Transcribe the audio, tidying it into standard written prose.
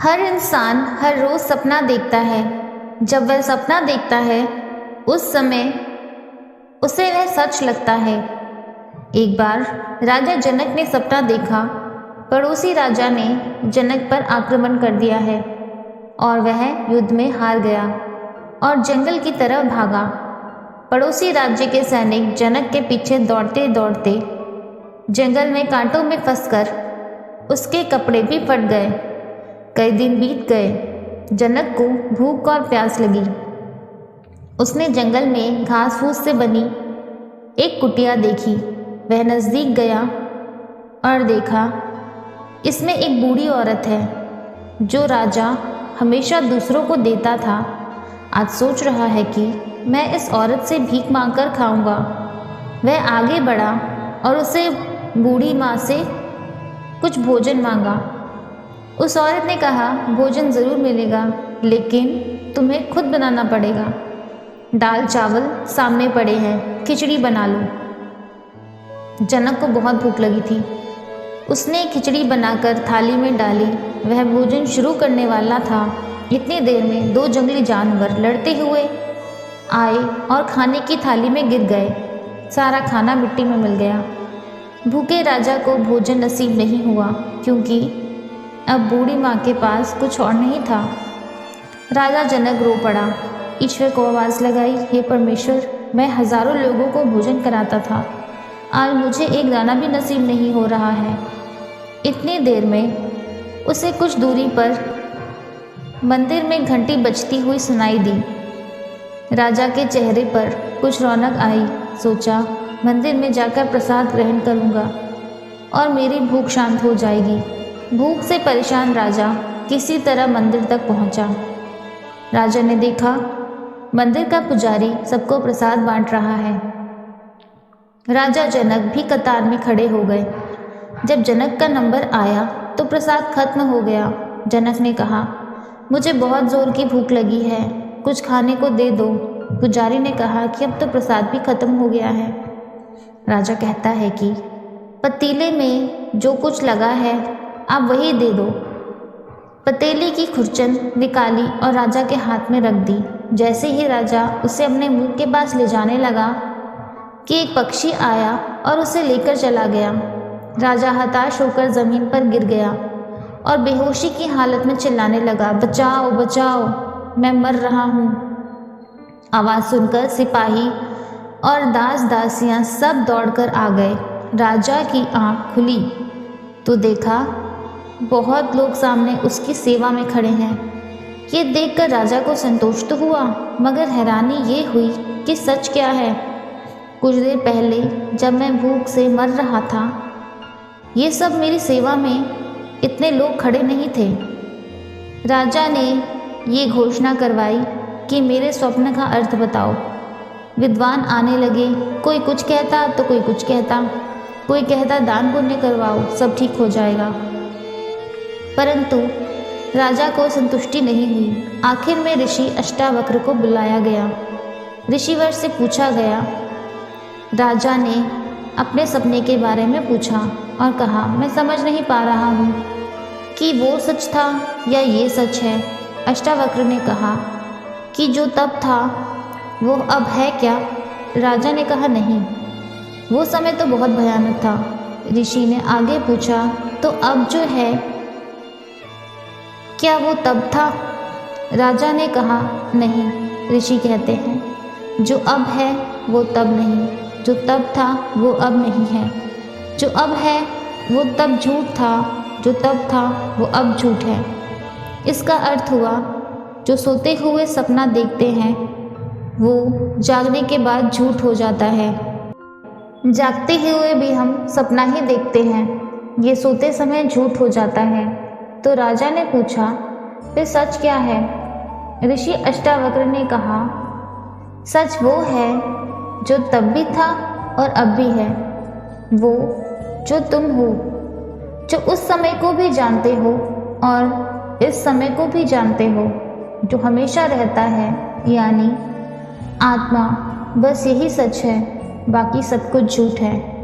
हर इंसान हर रोज सपना देखता है। जब वह सपना देखता है उस समय उसे वह सच लगता है। एक बार राजा जनक ने सपना देखा, पड़ोसी राजा ने जनक पर आक्रमण कर दिया है और वह युद्ध में हार गया और जंगल की तरफ भागा। पड़ोसी राज्य के सैनिक जनक के पीछे दौड़ते दौड़ते जंगल में कांटों में फंसकर उसके कपड़े भी फट गए। कई दिन बीत गए। जनक को भूख और प्यास लगी। उसने जंगल में घास फूस से बनी एक कुटिया देखी। वह नजदीक गया और देखा इसमें एक बूढ़ी औरत है। जो राजा हमेशा दूसरों को देता था, आज सोच रहा है कि मैं इस औरत से भीख मांगकर खाऊंगा। वह आगे बढ़ा और उसे बूढ़ी माँ से कुछ भोजन मांगा। उस औरत ने कहा, भोजन जरूर मिलेगा, लेकिन तुम्हें खुद बनाना पड़ेगा। दाल चावल सामने पड़े हैं, खिचड़ी बना लो। जनक को बहुत भूख लगी थी। उसने खिचड़ी बनाकर थाली में डाली। वह भोजन शुरू करने वाला था। इतनी देर में दो जंगली जानवर लड़ते हुए आए और खाने की थाली में गिर गए। सारा खाना मिट्टी में मिल गया। भूखे राजा को भोजन नसीब नहीं हुआ, क्योंकि अब बूढ़ी माँ के पास कुछ और नहीं था। राजा जनक रो पड़ा। ईश्वर को आवाज़ लगाई, हे परमेश्वर, मैं हजारों लोगों को भोजन कराता था, आज मुझे एक दाना भी नसीब नहीं हो रहा है। इतनी देर में उसे कुछ दूरी पर मंदिर में घंटी बजती हुई सुनाई दी। राजा के चेहरे पर कुछ रौनक आई। सोचा, मंदिर में जाकर प्रसाद ग्रहण करूँगा और मेरी भूख शांत हो जाएगी। भूख से परेशान राजा किसी तरह मंदिर तक पहुंचा। राजा ने देखा मंदिर का पुजारी सबको प्रसाद बांट रहा है। राजा जनक भी कतार में खड़े हो गए। जब जनक का नंबर आया तो प्रसाद खत्म हो गया। जनक ने कहा, मुझे बहुत जोर की भूख लगी है, कुछ खाने को दे दो। पुजारी ने कहा कि अब तो प्रसाद भी खत्म हो गया है। राजा कहता है कि पतीले में जो कुछ लगा है आप वही दे दो। पतीले की खुरचन निकाली और राजा के हाथ में रख दी। जैसे ही राजा उसे अपने मुंह के पास ले जाने लगा कि एक पक्षी आया और उसे लेकर चला गया। राजा हताश होकर जमीन पर गिर गया और बेहोशी की हालत में चिल्लाने लगा, बचाओ बचाओ, मैं मर रहा हूँ। आवाज़ सुनकर सिपाही और दास दासियाँ सब दौड़कर आ गए। राजा की आँख खुली तो देखा बहुत लोग सामने उसकी सेवा में खड़े हैं। ये देखकर राजा को संतोष तो हुआ, मगर हैरानी ये हुई कि सच क्या है। कुछ देर पहले जब मैं भूख से मर रहा था, ये सब मेरी सेवा में इतने लोग खड़े नहीं थे। राजा ने ये घोषणा करवाई कि मेरे स्वप्न का अर्थ बताओ। विद्वान आने लगे, कोई कुछ कहता तो कोई कुछ कहता, कोई कहता दान पुण्य करवाओ, सब ठीक हो जाएगा। परंतु राजा को संतुष्टि नहीं हुई। आखिर में ऋषि अष्टावक्र को बुलाया गया। ऋषिवर से पूछा गया। राजा ने अपने सपने के बारे में पूछा और कहा, मैं समझ नहीं पा रहा हूँ कि वो सच था या ये सच है। अष्टावक्र ने कहा कि जो तब था वो अब है क्या? राजा ने कहा, नहीं, वो समय तो बहुत भयानक था। ऋषि ने आगे पूछा, तो अब जो है क्या वो तब था? राजा ने कहा, नहीं। ऋषि कहते हैं, जो अब है वो तब नहीं, जो तब था वो अब नहीं है, जो अब है वो तब झूठ था, जो तब था वो अब झूठ है। इसका अर्थ हुआ, जो सोते हुए सपना देखते हैं वो जागने के बाद झूठ हो जाता है। जागते हुए भी हम सपना ही देखते हैं, ये सोते समय झूठ हो जाता है। तो राजा ने पूछा, फिर सच क्या है? ऋषि अष्टावक्र ने कहा, सच वो है जो तब भी था और अब भी है, वो जो तुम हो, जो उस समय को भी जानते हो और इस समय को भी जानते हो, जो हमेशा रहता है, यानी आत्मा। बस यही सच है, बाकी सब कुछ झूठ है।